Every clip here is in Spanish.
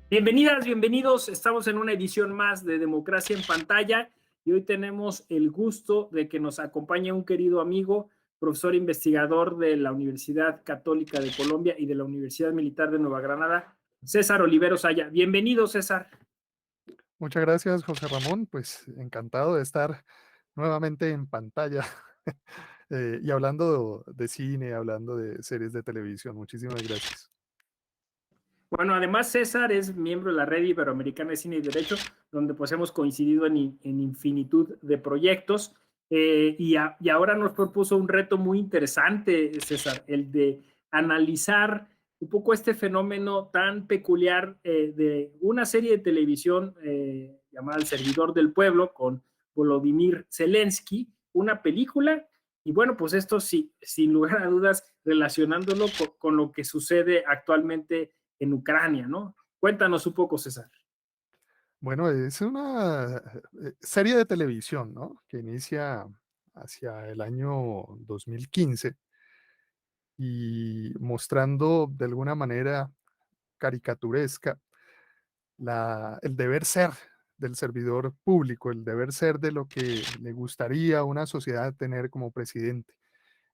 Bienvenidas, bienvenidos. Estamos en una edición más de Democracia en Pantalla y hoy tenemos el gusto de que nos acompañe un querido amigo, profesor investigador de la Universidad Católica de Colombia y de la Universidad Militar de Nueva Granada, César Oliveros Aya. Bienvenido, César. Muchas gracias, José Ramón. Pues encantado de estar nuevamente en pantalla y hablando de cine, hablando de series de televisión. Muchísimas gracias. Bueno, además César es miembro de la Red Iberoamericana de Cine y Derecho, donde pues hemos coincidido en infinitud de proyectos. Y ahora nos propuso un reto muy interesante, César, el de analizar un poco este fenómeno tan peculiar de una serie de televisión llamada El Servidor del Pueblo con Volodymyr Zelensky, una película. Y bueno, pues esto sí, sin lugar a dudas, relacionándolo con lo que sucede actualmente en Ucrania, ¿no? Cuéntanos un poco, César. Bueno, es una serie de televisión, ¿no? Que inicia hacia el año 2015 y mostrando de alguna manera caricaturesca el deber ser del servidor público, el deber ser de lo que le gustaría a una sociedad tener como presidente.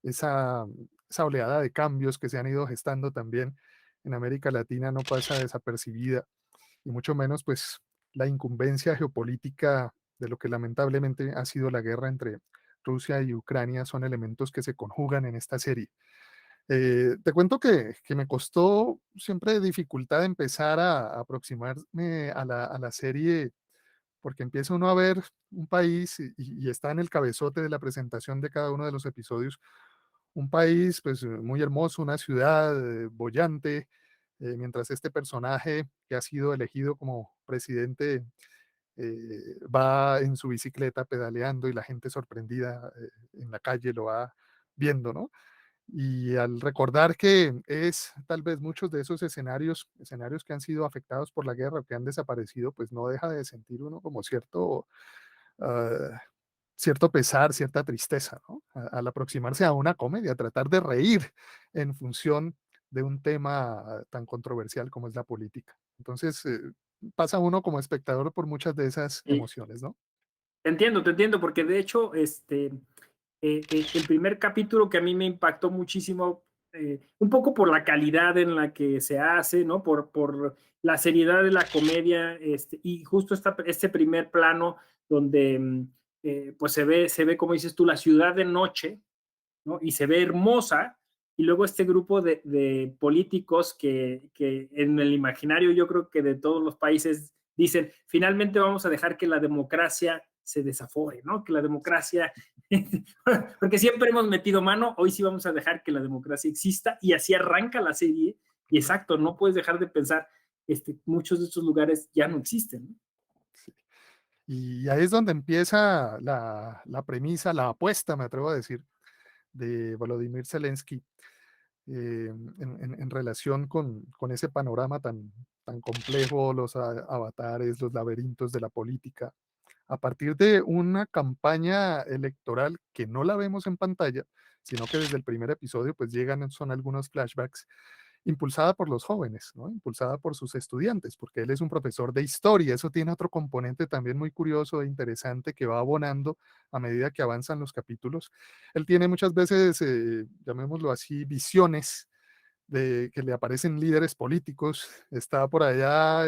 esa, esa oleada de cambios que se han ido gestando también en América Latina no pasa desapercibida, y mucho menos pues la incumbencia geopolítica de lo que lamentablemente ha sido la guerra entre Rusia y Ucrania son elementos que se conjugan en esta serie. Te cuento que me costó siempre dificultad empezar a aproximarme a la serie, porque empieza uno a ver un país y está en el cabezote de la presentación de cada uno de los episodios, un país pues muy hermoso, una ciudad bollante, mientras este personaje que ha sido elegido como presidente va en su bicicleta pedaleando y la gente sorprendida en la calle lo va viendo, ¿no? Y al recordar que es tal vez muchos de esos escenarios que han sido afectados por la guerra o que han desaparecido, pues no deja de sentir uno como ah, cierto pesar, cierta tristeza, ¿no? Al aproximarse a una comedia, tratar de reír en función de un tema tan controversial como es la política. Entonces, pasa uno como espectador por muchas de esas Sí, emociones, ¿no? te entiendo, porque de hecho, el primer capítulo que a mí me impactó muchísimo, un poco por la calidad en la que se hace, ¿no? Por la seriedad de la comedia, y justo este primer plano donde pues se ve, como dices tú, la ciudad de noche, ¿no? Y se ve hermosa, y luego este grupo de políticos que en el imaginario yo creo que de todos los países dicen, finalmente vamos a dejar que la democracia se desafore, ¿no? Que la democracia, porque siempre hemos metido mano, hoy sí vamos a dejar que la democracia exista, y así arranca la serie, y exacto, no puedes dejar de pensar, muchos de estos lugares ya no existen, ¿no? Sí. Y ahí es donde empieza la premisa, la apuesta, me atrevo a decir, de Volodymyr Zelensky en relación con ese panorama tan complejo, los avatares, los laberintos de la política, a partir de una campaña electoral que no la vemos en pantalla, sino que desde el primer episodio pues llegan, son algunos flashbacks, impulsada por los jóvenes, ¿no? Impulsada por sus estudiantes, porque él es un profesor de historia. Eso tiene otro componente también muy curioso e interesante que va abonando a medida que avanzan los capítulos. Él tiene muchas veces, llamémoslo así, visiones de que le aparecen líderes políticos. Está por allá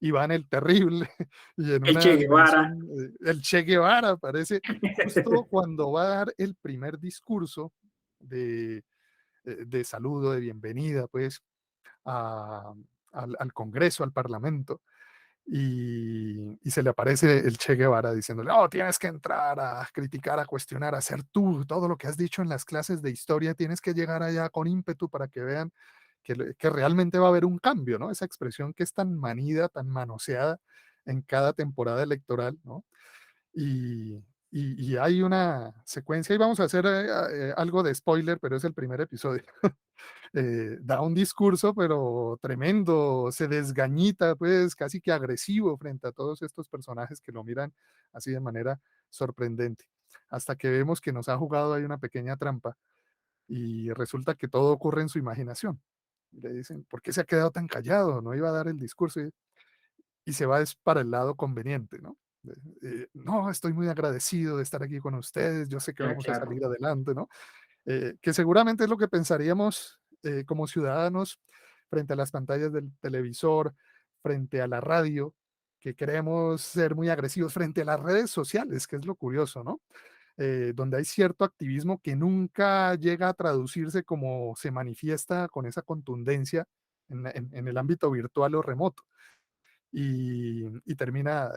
Iván el Terrible y en El Che una Guevara. dimensión el Che Guevara aparece justo cuando va a dar el primer discurso de, de saludo, de bienvenida, pues, a- al Congreso, al Parlamento, y se le aparece el Che Guevara diciéndole, oh, tienes que entrar a criticar, a cuestionar, a hacer tú todo lo que has dicho en las clases de historia, tienes que llegar allá con ímpetu para que vean que realmente va a haber un cambio, ¿no? Esa expresión que es tan manida, tan manoseada en cada temporada electoral, ¿no? Y hay una secuencia, y vamos a hacer algo de spoiler, pero es el primer episodio. Da un discurso, pero tremendo, se desgañita, pues casi que agresivo frente a todos estos personajes que lo miran así de manera sorprendente, hasta que vemos que nos ha jugado ahí una pequeña trampa y resulta que todo ocurre en su imaginación. Y le dicen: "¿Por qué se ha quedado tan callado? No iba a dar el discurso", y se va es para el lado conveniente, ¿no? No, estoy muy agradecido de estar aquí con ustedes, yo sé que Ah, vamos a claro. salir adelante, ¿no? Que seguramente es lo que pensaríamos como ciudadanos frente a las pantallas del televisor, frente a la radio, que queremos ser muy agresivos, frente a las redes sociales, que es lo curioso, ¿no? Donde hay cierto activismo que nunca llega a traducirse como se manifiesta con esa contundencia en el ámbito virtual o remoto y termina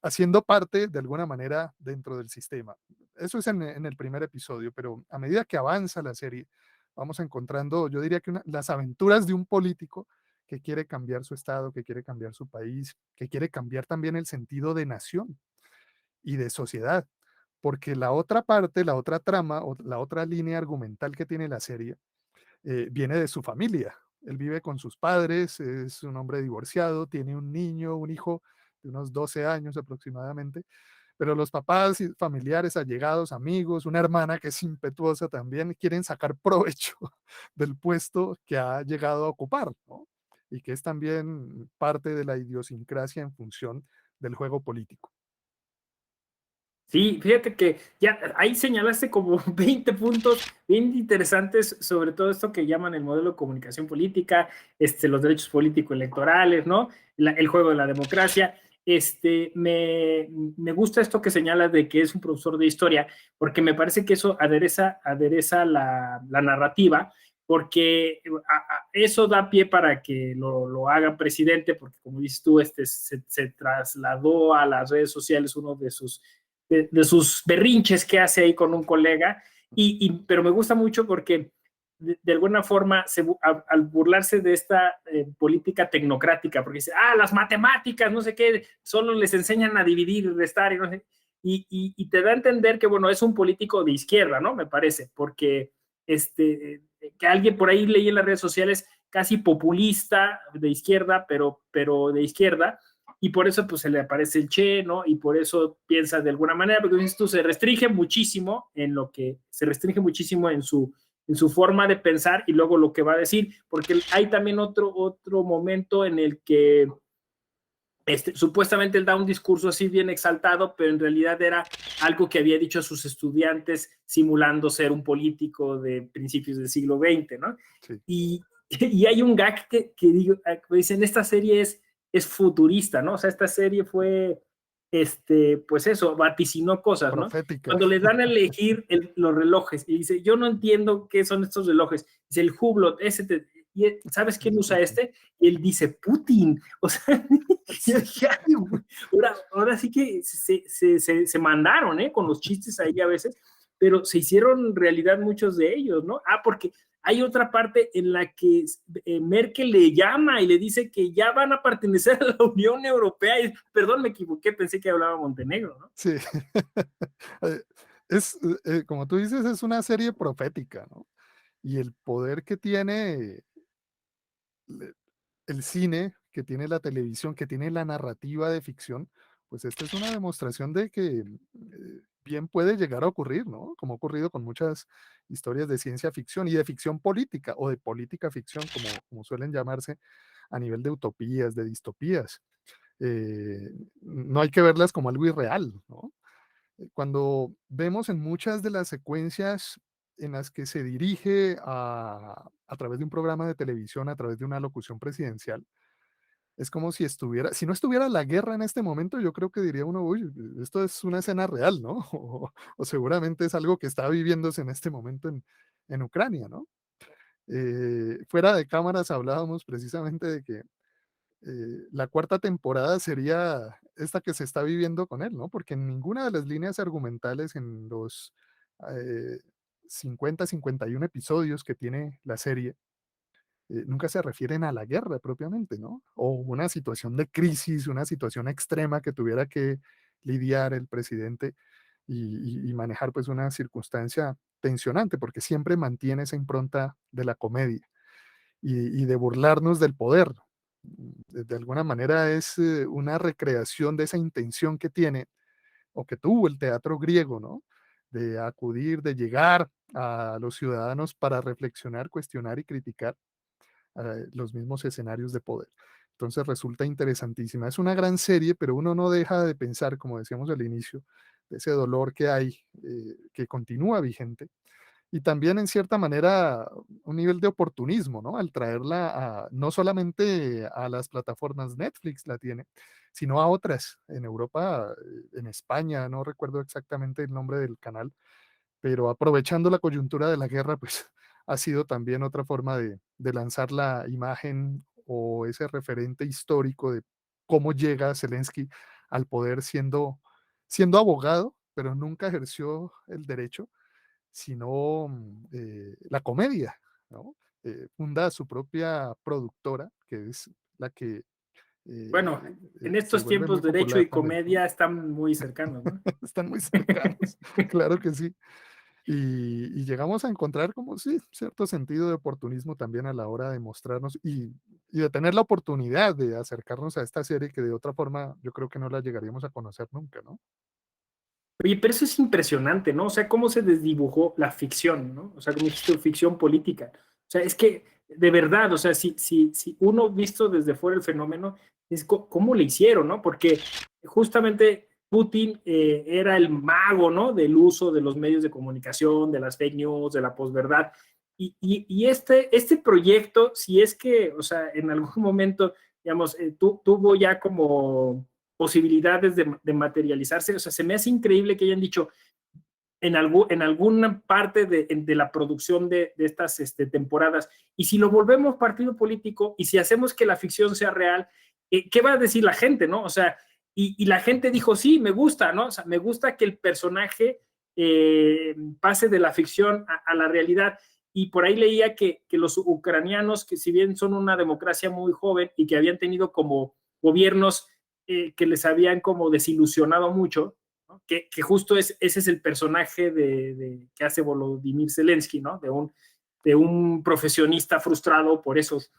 haciendo parte de alguna manera dentro del sistema. Eso es en el primer episodio, pero a medida que avanza la serie, vamos encontrando, yo diría que las aventuras de un político que quiere cambiar su estado, que quiere cambiar su país, que quiere cambiar también el sentido de nación y de sociedad, porque la otra parte, la otra trama, o la otra línea argumental que tiene la serie, viene de su familia. Él vive con sus padres, es un hombre divorciado, tiene un niño, un hijo de unos 12 años aproximadamente, pero los papás y familiares, allegados, amigos, una hermana que es impetuosa también, quieren sacar provecho del puesto que ha llegado a ocupar, ¿no? Y que es también parte de la idiosincrasia en función del juego político. Sí, fíjate que ya ahí señalaste como 20 puntos bien interesantes sobre todo esto que llaman el modelo de comunicación política, los derechos político-electorales, ¿no? El juego de la democracia. Me gusta esto que señalas de que es un profesor de historia, porque me parece que eso adereza la narrativa, porque eso da pie para que lo haga presidente, porque como dices tú, se trasladó a las redes sociales uno de sus berrinches que hace ahí con un colega, pero me gusta mucho porque de alguna forma, al burlarse de esta política tecnocrática, porque dice, las matemáticas, no sé qué, solo les enseñan a dividir y restar, y no sé, te da a entender que, bueno, es un político de izquierda, ¿no? Me parece, porque que alguien por ahí leí en las redes sociales casi populista de izquierda, pero de izquierda, y por eso pues se le aparece el Che, ¿no? Y por eso piensa de alguna manera, porque dices tú, se restringe muchísimo en su forma de pensar y luego lo que va a decir, porque hay también otro momento en el que supuestamente él da un discurso así bien exaltado, pero en realidad era algo que había dicho a sus estudiantes simulando ser un político de principios del siglo XX, ¿no? Sí, Y hay un gag que dicen, esta serie es futurista, ¿no? O sea, esta serie fue, pues eso, vaticinó cosas, ¿no? profética. Cuando les dan a elegir los relojes y dice, yo no entiendo qué son estos relojes, dice el Hublot, ¿sabes quién Es usa Putin. este? Y él dice, Putin, o sea, yo Sí, dije, ay, ahora sí que se mandaron, ¿eh? Con los chistes ahí a veces, pero se hicieron realidad muchos de ellos, ¿no? Porque hay otra parte en la que Merkel le llama y le dice que ya van a pertenecer a la Unión Europea. Y, perdón, me equivoqué, pensé que hablaba Montenegro, ¿no? sí. Eh, como tú dices, es una serie profética, ¿no? Y el poder que tiene le el cine, que tiene la televisión, que tiene la narrativa de ficción, pues esta es una demostración de que bien puede llegar a ocurrir, ¿no? Como ha ocurrido con muchas historias de ciencia ficción y de ficción política o de política ficción, como suelen llamarse a nivel de utopías, de distopías. No hay que verlas como algo irreal, ¿no? Cuando vemos en muchas de las secuencias en las que se dirige a través de un programa de televisión, a través de una locución presidencial, es como si estuviera, si no estuviera la guerra en este momento, yo creo que diría uno, uy, esto es una escena real, ¿no? O seguramente es algo que está viviéndose en este momento en Ucrania, ¿no? Fuera de cámaras hablábamos precisamente de que la cuarta temporada sería esta que se está viviendo con él, ¿no? Porque en ninguna de las líneas argumentales en los eh, 51 episodios que tiene la serie, nunca se refieren a la guerra propiamente, ¿no? O una situación de crisis, una situación extrema que tuviera que lidiar el presidente y manejar pues una circunstancia tensionante, porque siempre mantiene esa impronta de la comedia y de burlarnos del poder. De alguna manera es una recreación de esa intención que tiene o que tuvo el teatro griego, ¿no? de acudir, de llegar a los ciudadanos para reflexionar, cuestionar y criticar los mismos escenarios de poder. Entonces resulta interesantísima. Es una gran serie, pero uno no deja de pensar, como decíamos al inicio, de ese dolor que hay, que continúa vigente, y también en cierta manera un nivel de oportunismo, ¿no? Al traerla no solamente a las plataformas. Netflix la tiene, sino a otras en Europa, en España, no recuerdo exactamente el nombre del canal, pero aprovechando la coyuntura de la guerra, pues ha sido también otra forma de lanzar la imagen o ese referente histórico de cómo llega Zelensky al poder siendo abogado, pero nunca ejerció el derecho, sino la comedia, ¿no? Funda su propia productora, que es la que Bueno, en se estos vuelve tiempos muy derecho y popular con él, ¿no? comedia están muy cercanos, ¿no? Están muy cercanos, claro que sí. Y llegamos a encontrar como sí, cierto sentido de oportunismo también a la hora de mostrarnos y de tener la oportunidad de acercarnos a esta serie que de otra forma yo creo que no la llegaríamos a conocer nunca, ¿no? Oye, pero eso es impresionante, ¿no? O sea, cómo se desdibujó la ficción, ¿no? O sea, como dijiste, ficción política. O sea, es que de verdad, o sea, si uno visto desde fuera el fenómeno, es cómo le hicieron, ¿no? Porque justamente Putin era el mago, ¿no? Del uso de los medios de comunicación, de las fake news, de la posverdad. Y este proyecto, si es que, o sea, en algún momento, digamos, tuvo ya como posibilidades de materializarse. O sea, se me hace increíble que hayan dicho en alguna parte de la producción de estas temporadas, y si lo volvemos partido político, y si hacemos que la ficción sea real, ¿qué va a decir la gente, no? O sea, y la gente dijo, sí, me gusta, ¿no? O sea, me gusta que el personaje pase de la ficción a la realidad. Y por ahí leía que los ucranianos, que si bien son una democracia muy joven y que habían tenido como gobiernos que les habían como desilusionado mucho, ¿no? Que justo ese es el personaje que hace Volodymyr Zelensky, ¿no? De un profesionista frustrado por esos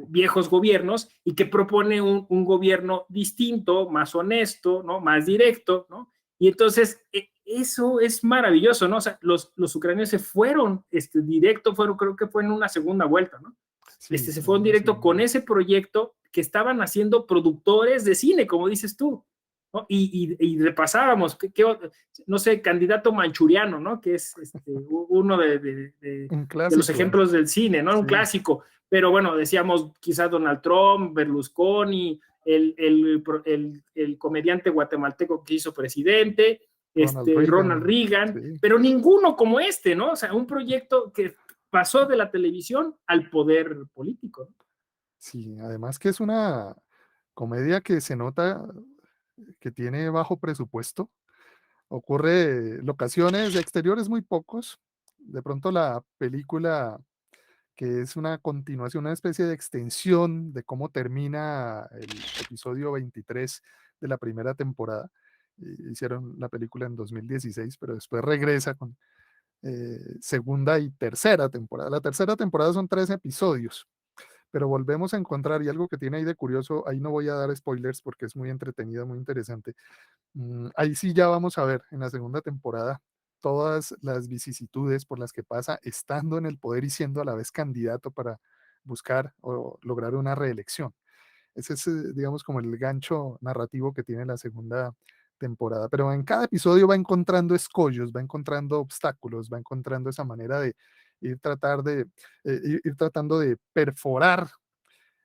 viejos gobiernos, y que propone un gobierno distinto, más honesto, ¿no? Más directo, ¿no? Y entonces eso es maravilloso, ¿no? O sea, los ucranianos se fueron directo, creo que fue en una segunda vuelta, ¿no? Sí, Se en fueron una directo segunda con vuelta. ese proyecto que estaban haciendo productores de cine, como dices tú, ¿no? Y repasábamos, no sé, candidato manchuriano, ¿no? Que es uno Un de los clásico, ejemplos del cine, ¿no? Un sí, clásico. Pero bueno, decíamos quizás Donald Trump, Berlusconi, el comediante guatemalteco que hizo presidente, Ronald Ronald Reagan, Reagan, sí, pero ninguno como este, ¿no? O sea, un proyecto que pasó de la televisión al poder político, ¿no? sí, además que es una comedia que se nota que tiene bajo presupuesto. Ocurre locaciones, exteriores muy pocos. De pronto la película, que es una continuación, una especie de extensión de cómo termina el episodio 23 de la primera temporada. Hicieron la película en 2016, pero después regresa con segunda y tercera temporada. La tercera temporada son 3 episodios, pero volvemos a encontrar, y algo que tiene ahí de curioso, ahí no voy a dar spoilers porque es muy entretenida, muy interesante. Ahí sí ya vamos a ver en la segunda temporada todas las vicisitudes por las que pasa estando en el poder y siendo a la vez candidato para buscar o lograr una reelección. Ese es, digamos, como el gancho narrativo que tiene la segunda temporada. Pero en cada episodio va encontrando escollos, va encontrando obstáculos, va encontrando esa manera de ir tratando de perforar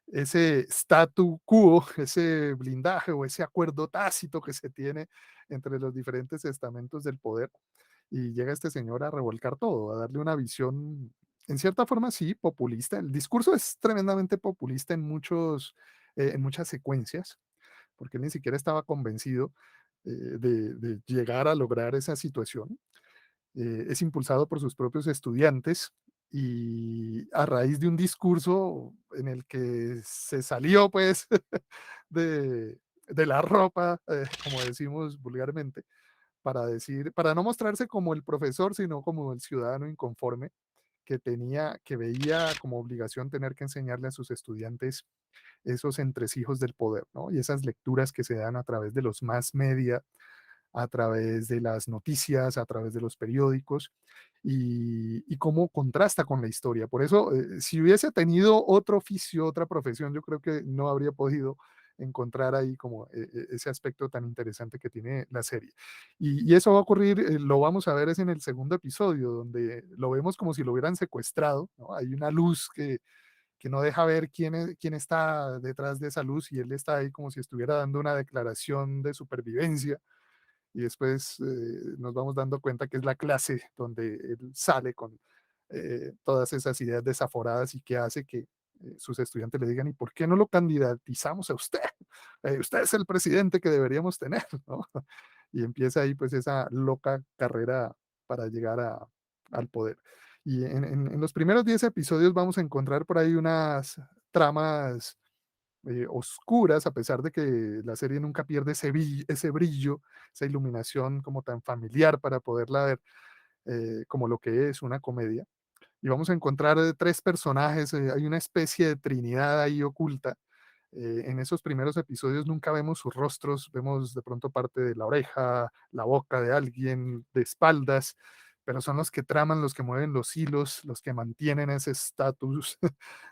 ese statu quo, ese blindaje o ese acuerdo tácito que se tiene entre los diferentes estamentos del poder, y llega este señor a revolcar todo, a darle una visión, en cierta forma sí, populista. El discurso es tremendamente populista en muchas secuencias, porque él ni siquiera estaba convencido de llegar a lograr esa situación. Es impulsado por sus propios estudiantes y a raíz de un discurso en el que se salió pues de la ropa, como decimos vulgarmente, para no mostrarse como el profesor, sino como el ciudadano inconforme que veía como obligación tener que enseñarle a sus estudiantes esos entresijos del poder, ¿no? Y esas lecturas que se dan a través de los más media, a través de las noticias, a través de los periódicos, y cómo contrasta con la historia. Por eso, si hubiese tenido otro oficio, otra profesión, yo creo que no habría podido encontrar ahí como ese aspecto tan interesante que tiene la serie. Y eso va a ocurrir, lo vamos a ver es en el segundo episodio, donde lo vemos como si lo hubieran secuestrado, ¿no? Hay una luz que no deja ver quién está detrás de esa luz, y él está ahí como si estuviera dando una declaración de supervivencia, y después nos vamos dando cuenta que es la clase donde él sale con todas esas ideas desaforadas, y que hace que sus estudiantes le digan: ¿y por qué no lo candidatizamos a usted? Usted es el presidente que deberíamos tener, ¿no? Y empieza ahí pues esa loca carrera para llegar al poder. Y en los primeros 10 episodios vamos a encontrar por ahí unas tramas oscuras, a pesar de que la serie nunca pierde ese brillo, esa iluminación como tan familiar para poderla ver como lo que es una comedia. Y vamos a encontrar tres personajes, hay una especie de trinidad ahí oculta. En esos primeros episodios nunca vemos sus rostros, vemos de pronto parte de la oreja, la boca de alguien, de espaldas, pero son los que traman, los que mueven los hilos, los que mantienen ese estatus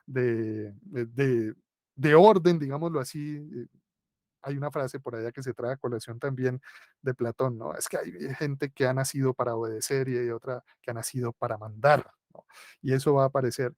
de orden, digámoslo así. Hay una frase por allá que se trae a colación también de Platón, ¿no? Es que hay gente que ha nacido para obedecer y hay otra que ha nacido para mandar, ¿no? Y eso va a aparecer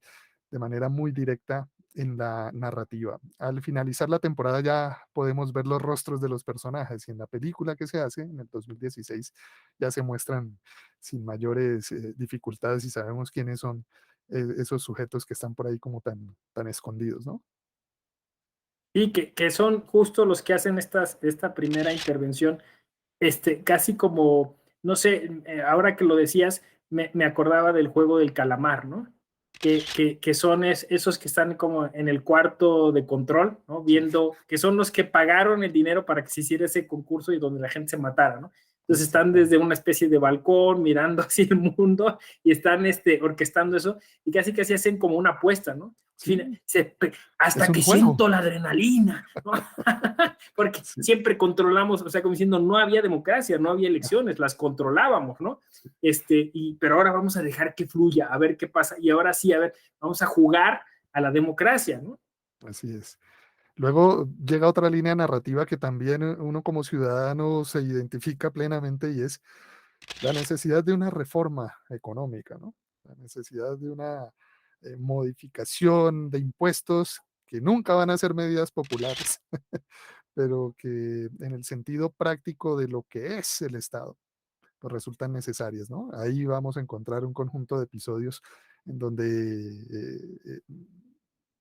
de manera muy directa en la narrativa. Al finalizar la temporada ya podemos ver los rostros de los personajes, y en la película que se hace en el 2016 ya se muestran sin mayores dificultades, y sabemos quiénes son esos sujetos que están por ahí como tan escondidos, ¿no? Y que son justo los que hacen esta primera intervención, casi como, no sé, ahora que lo decías, me acordaba del juego del calamar, ¿no? Que son esos que están como en el cuarto de control, ¿no? Sí, Viendo, que son los que pagaron el dinero para que se hiciera ese concurso y donde la gente se matara, ¿no? Entonces están desde exactamente. una especie de balcón mirando así el mundo y están orquestando eso y casi casi hacen como una apuesta, ¿no? Sí, es Hasta un que juego. siento la adrenalina, ¿no? Porque Sí, siempre controlamos, o sea, como diciendo, no había democracia, no había elecciones, las controlábamos, ¿no? sí, Pero ahora vamos a dejar que fluya, a ver qué pasa, y ahora sí, a ver, vamos a jugar a la democracia, ¿no? así es. Luego llega otra línea narrativa que también uno como ciudadano se identifica plenamente, y es la necesidad de una reforma económica, ¿no? La necesidad de una modificación de impuestos que nunca van a ser medidas populares, pero que en el sentido práctico de lo que es el Estado, pues resultan necesarias, ¿no? Ahí vamos a encontrar un conjunto de episodios en donde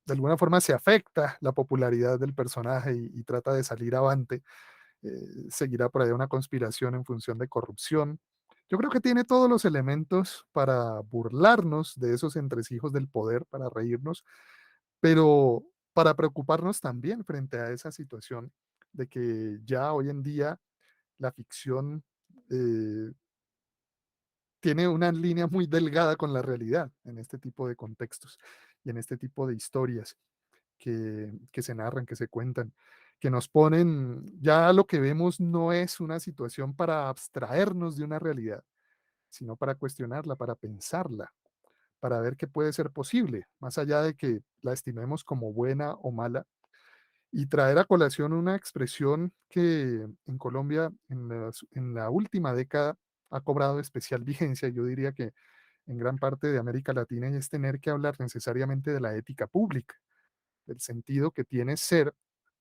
de alguna forma se afecta la popularidad del personaje y trata de salir avante. Seguirá por ahí una conspiración en función de corrupción. Yo creo que tiene todos los elementos para burlarnos de esos entresijos del poder, para reírnos, pero para preocuparnos también frente a esa situación de que ya hoy en día la ficción eh, tiene una línea muy delgada con la realidad en este tipo de contextos y en este tipo de historias que se narran, que se cuentan, que nos ponen, ya lo que vemos no es una situación para abstraernos de una realidad, sino para cuestionarla, para pensarla, para ver qué puede ser posible, más allá de que la estimemos como buena o mala, y traer a colación una expresión que en Colombia en la última década ha cobrado especial vigencia, yo diría que en gran parte de América Latina, y es tener que hablar necesariamente de la ética pública, del sentido que tiene ser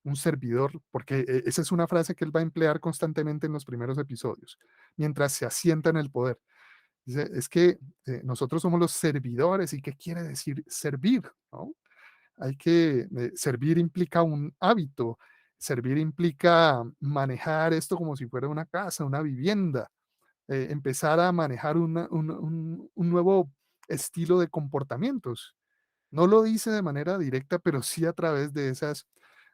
un servidor, porque esa es una frase que él va a emplear constantemente en los primeros episodios, mientras se asienta en el poder. Dice, es que nosotros somos los servidores. ¿Y qué quiere decir servir? ¿No? Hay que, servir implica un hábito, servir implica manejar esto como si fuera una casa, una vivienda, empezar a manejar un nuevo estilo de comportamientos. No lo dice de manera directa, pero sí a través de esas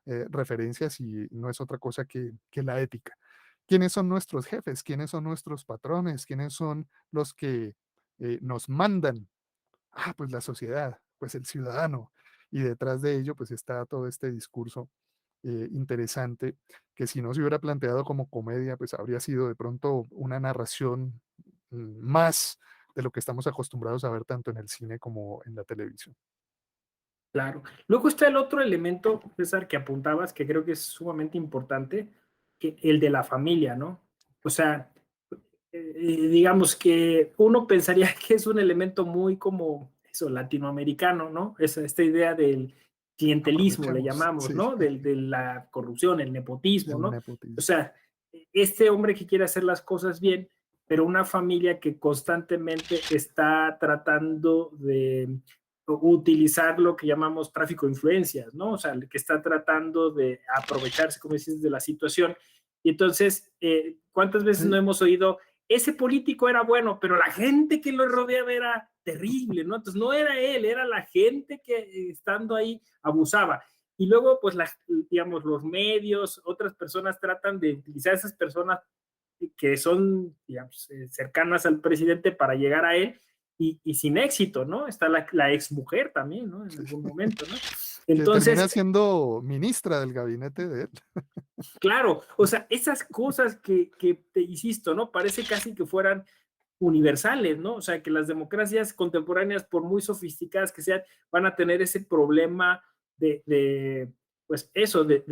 referencias, y no es otra cosa que la ética. ¿Quiénes son nuestros jefes? ¿Quiénes son nuestros patrones? ¿Quiénes son los que nos mandan? Ah, pues la sociedad, pues el ciudadano. Y detrás de ello, pues está todo este discurso interesante, que si no se hubiera planteado como comedia, pues habría sido de pronto una narración más de lo que estamos acostumbrados a ver tanto en el cine como en la televisión. Claro. Luego está el otro elemento, César, que apuntabas, que creo que es sumamente importante, que el de la familia, ¿no? O sea, digamos que uno pensaría que es un elemento muy como eso, latinoamericano, ¿no? Esta idea del clientelismo, le Aprovechemos, llamamos, sí, ¿no? De la corrupción, el nepotismo, el ¿no? O nepotismo. sea, este hombre que quiere hacer las cosas bien, pero una familia que constantemente está tratando de utilizar lo que llamamos tráfico de influencias, ¿no? O sea, que está tratando de aprovecharse, como dices, de la situación. Y entonces, ¿cuántas veces no Sí, hemos oído, ese político era bueno, pero la gente que lo rodeaba era terrible, ¿no? Entonces, no era él, era la gente que estando ahí abusaba. Y luego, pues, digamos, los medios, otras personas tratan de utilizar a esas personas que son, digamos, cercanas al presidente para llegar a él y sin éxito, ¿no? Está la ex mujer también, ¿no? En sí, algún momento, ¿no? que termina Entonces, siendo ministra del gabinete de él. claro, o sea, esas cosas que te insisto, ¿no? Parece casi que fueran universales, ¿no? O sea, que las democracias contemporáneas, por muy sofisticadas que sean, van a tener ese problema de pues eso, de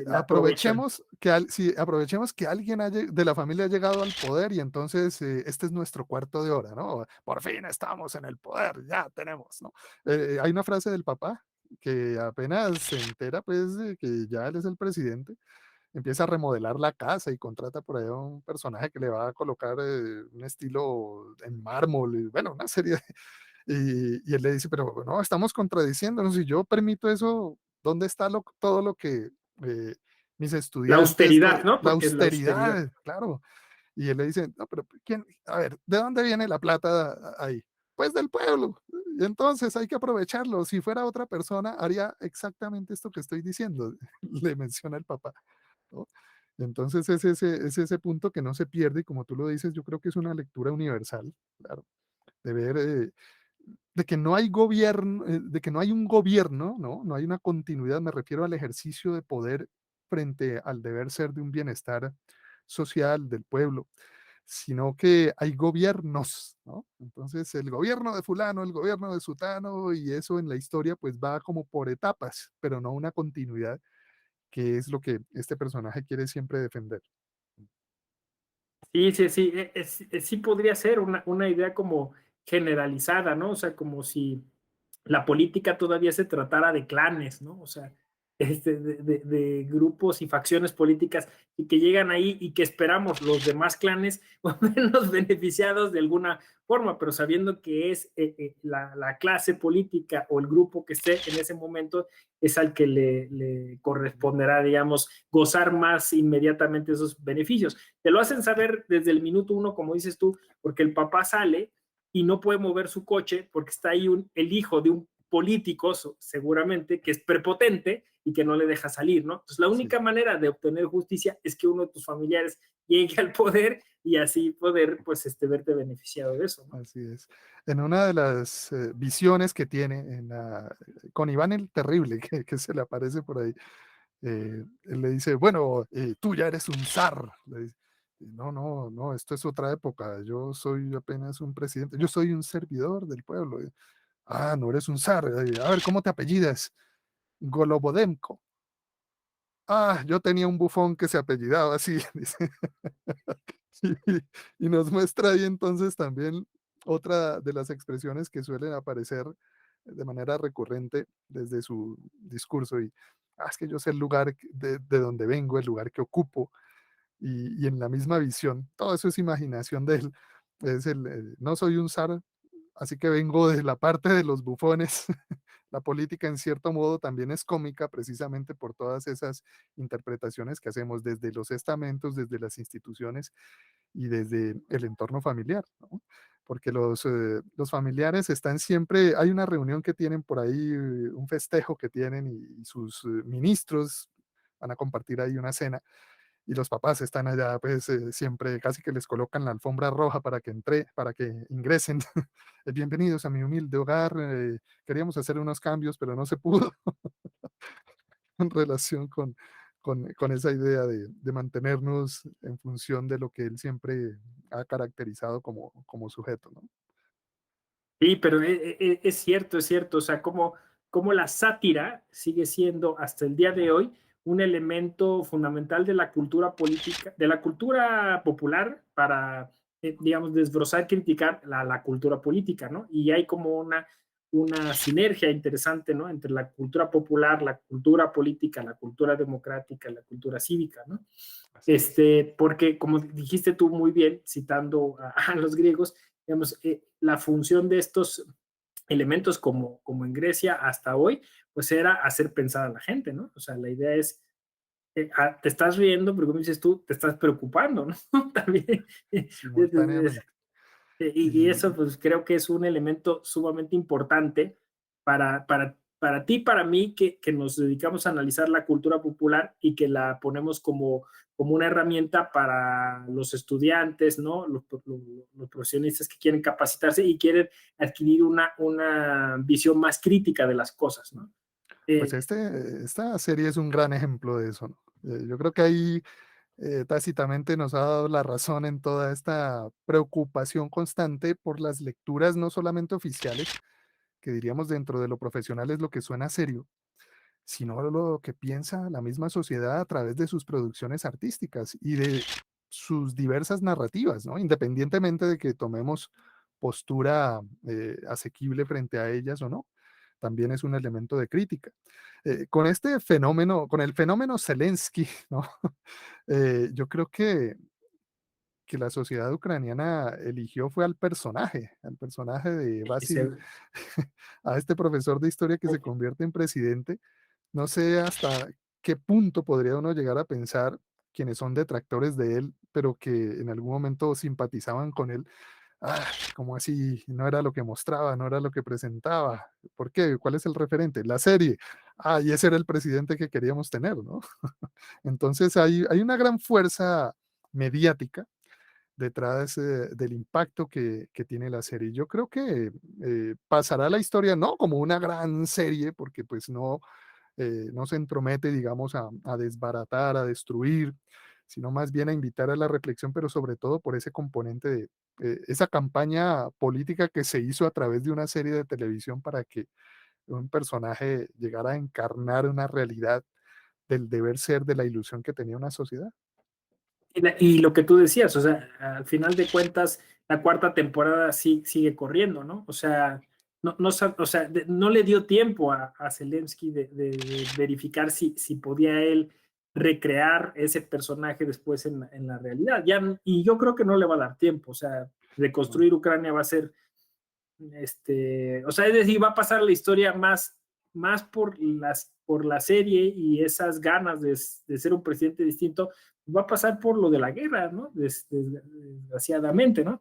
la aprovechan. Aprovechemos sí, aprovechemos que alguien de la familia ha llegado al poder y entonces este es nuestro cuarto de hora, ¿no? Por fin estamos en el poder, ya tenemos, ¿no? Hay una frase del papá que apenas se entera, pues, de que ya él es el presidente, empieza a remodelar la casa y contrata por ahí a un personaje que le va a colocar un estilo en mármol, y bueno, una serie y él le dice, pero no, estamos contradiciéndonos, si yo permito eso, ¿dónde está todo lo que mis La estudiantes, austeridad, ¿no? la Porque es la austeridad. austeridad, claro? Y él le dice, no, pero ¿quién? A ver, ¿de dónde viene la plata ahí? Pues del pueblo. Y entonces hay que aprovecharlo. Si fuera otra persona, haría exactamente esto que estoy diciendo, le menciona el papá, ¿no? Entonces es ese punto que no se pierde y como tú lo dices, yo creo que es una lectura universal, claro, de ver de que no hay gobierno, de que no hay un gobierno, ¿no? No hay una continuidad, me refiero al ejercicio de poder frente al deber ser de un bienestar social del pueblo, sino que hay gobiernos, ¿no? Entonces, el gobierno de fulano, el gobierno de sutano, y eso en la historia pues va como por etapas, pero no una continuidad, que es lo que este personaje quiere siempre defender. Sí, sí, sí, sí podría ser una idea como generalizada, ¿no? O sea, como si la política todavía se tratara de clanes, ¿no? O sea, de grupos y facciones políticas y que llegan ahí y que esperamos los demás clanes o menos beneficiados de alguna forma, pero sabiendo que es la clase política o el grupo que esté en ese momento es al que le corresponderá, digamos, gozar más inmediatamente esos beneficios. Te lo hacen saber desde el minuto uno, como dices tú, porque el papá sale y no puede mover su coche porque está ahí el hijo de un político, seguramente, que es prepotente y que no le deja salir, ¿no? Entonces, la Sí, única manera de obtener justicia es que uno de tus familiares llegue al poder y así poder, pues, verte beneficiado de eso, ¿no? así es. En una de las visiones que tiene con Iván el Terrible, que se le aparece por ahí, él le dice, bueno, tú ya eres un zar. Le dice, no, no, no, esto es otra época, yo soy apenas un presidente, yo soy un servidor del pueblo. Ah, no eres un zar. A ver, ¿cómo te apellidas? Golobodemko. Ah, yo tenía un bufón que se apellidaba así, dice. Y nos muestra ahí entonces también otra de las expresiones que suelen aparecer de manera recurrente desde su discurso. Es que yo sé el lugar de donde vengo, el lugar que ocupo, y en la misma visión. Todo eso es imaginación de él. No soy un zar, así que vengo de la parte de los bufones. La política en cierto modo también es cómica precisamente por todas esas interpretaciones que hacemos desde los estamentos, desde las instituciones y desde el entorno familiar, ¿no? Porque los familiares están siempre, hay una reunión que tienen por ahí, un festejo que tienen y sus ministros van a compartir ahí una cena y los papás están allá, pues siempre casi que les colocan la alfombra roja para que ingresen. Bienvenidos a mi humilde hogar. Queríamos hacer unos cambios, pero no se pudo. en relación con esa idea de mantenernos en función de lo que él siempre ha caracterizado como sujeto, ¿no? Sí, pero es cierto, o sea, como la sátira sigue siendo hasta el día de hoy un elemento fundamental de la cultura política, de la cultura popular para, digamos, desbrozar, criticar la cultura política, ¿no? Y hay como una sinergia interesante, ¿no? Entre la cultura popular, la cultura política, la cultura democrática, la cultura cívica, ¿no? Así es. Porque como dijiste tú muy bien, citando a los griegos, digamos, la función de estos elementos como en Grecia hasta hoy, pues era hacer pensar a la gente, ¿no? O sea, la idea es, te estás riendo, pero como dices tú, te estás preocupando, ¿no? También. Simultáneamente. Y eso, Y pues creo que es un elemento sumamente importante para ti, para mí, que nos dedicamos a analizar la cultura popular y que la ponemos como una herramienta para los estudiantes, ¿no? Los profesionistas que quieren capacitarse y quieren adquirir una visión más crítica de las cosas, ¿no? pues Eh, esta serie es un gran ejemplo de eso, ¿no? Yo creo que ahí tácitamente nos ha dado la razón en toda esta preocupación constante por las lecturas no solamente oficiales, que diríamos dentro de lo profesional es lo que suena serio, sino lo que piensa la misma sociedad a través de sus producciones artísticas y de sus diversas narrativas, ¿no? Independientemente de que tomemos postura asequible frente a ellas o no, también es un elemento de crítica. Con este fenómeno, con el fenómeno Zelensky, ¿no? Yo creo que la sociedad ucraniana eligió fue al personaje de y se- Basil, a este profesor de historia que se convierte en presidente. No sé hasta qué punto podría uno llegar a pensar, quienes son detractores de él, pero que en algún momento simpatizaban con él. Ah, ¿cómo así? No era lo que mostraba, no era lo que presentaba. ¿Por qué? ¿Cuál es el referente? La serie. Ah, y ese era el presidente que queríamos tener, ¿no? Entonces hay una gran fuerza mediática detrás del impacto que tiene la serie. Yo creo que pasará a la historia no como una gran serie, porque pues no se entromete, digamos, a desbaratar, a destruir, sino más bien a invitar a la reflexión, pero sobre todo por ese componente de esa campaña política que se hizo a través de una serie de televisión para que un personaje llegara a encarnar una realidad del deber ser, de la ilusión que tenía una sociedad. y lo que tú decías, o sea, al final de cuentas, la cuarta temporada sigue corriendo, ¿no? O sea, o sea, no le dio tiempo a Zelensky de verificar si podía él recrear ese personaje después en la realidad. Y yo creo que no le va a dar tiempo, o sea, ¿No? reconstruir Ucrania va a ser o sea, es decir, va a pasar la historia más por la serie y esas ganas de ser un presidente distinto, va a pasar por lo de la guerra, ¿no? Desgraciadamente, ¿no?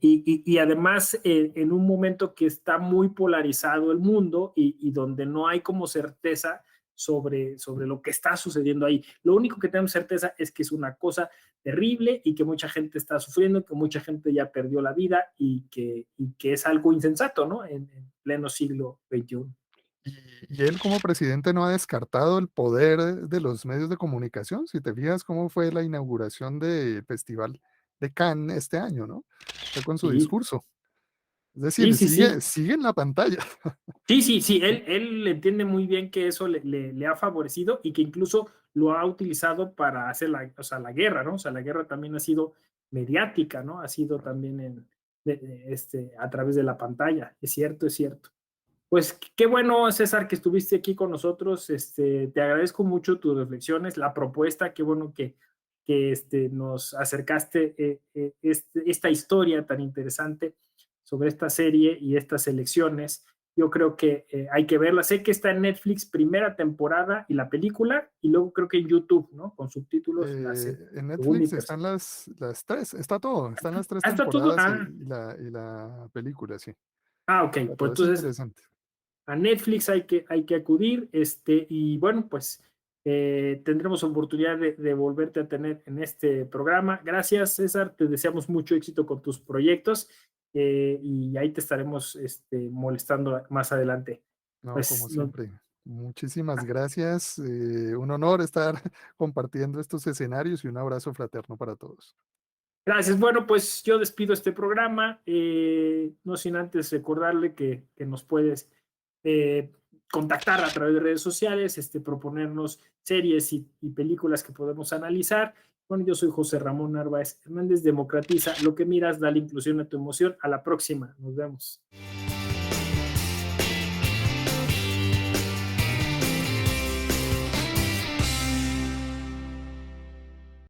Y además en un momento que está muy polarizado el mundo y donde no hay como certeza sobre lo que está sucediendo ahí. Lo único que tenemos certeza es que es una cosa terrible y que mucha gente está sufriendo, que mucha gente ya perdió la vida y que es algo insensato, ¿no? En pleno siglo XXI. Y él como presidente no ha descartado el poder de los medios de comunicación. Si te fijas cómo fue la inauguración del Festival de Cannes este año, ¿no? Fue con su Sí, discurso. Es sí, decir, sí, sí. sigue en la pantalla. Sí, sí, sí, él entiende muy bien que eso le ha favorecido y que incluso lo ha utilizado para hacer o sea, la guerra, ¿no? O sea, la guerra también ha sido mediática, ¿no? Ha sido también a través de la pantalla. Es cierto, es cierto. Pues qué bueno, César, que estuviste aquí con nosotros. Te agradezco mucho tus reflexiones, la propuesta, qué bueno que nos acercaste esta historia tan interesante sobre esta serie y estas elecciones. Yo creo que hay que verla. Sé que está en Netflix primera temporada y la película, y luego creo que en YouTube, ¿no? Con subtítulos la En segunda y Netflix están tercera. las tres, está todo, están las tres Está todo. temporadas y la película, sí. Ok, Está pues todo, es entonces interesante. a Netflix hay que acudir, y bueno, pues tendremos oportunidad de volverte a tener en este programa. Gracias, César, te deseamos mucho éxito con tus proyectos, y ahí te estaremos molestando más adelante. No, Pues como siempre. Muchísimas gracias. Un honor estar compartiendo estos escenarios y un abrazo fraterno para todos. Gracias. Bueno, pues yo despido este programa, no sin antes recordarle que nos puedes eh, contactar a través de redes sociales, proponernos series y películas que podemos analizar. Bueno, yo soy José Ramón Narváez Hernández, democratiza lo que miras, da la inclusión a tu emoción. A la próxima, nos vemos.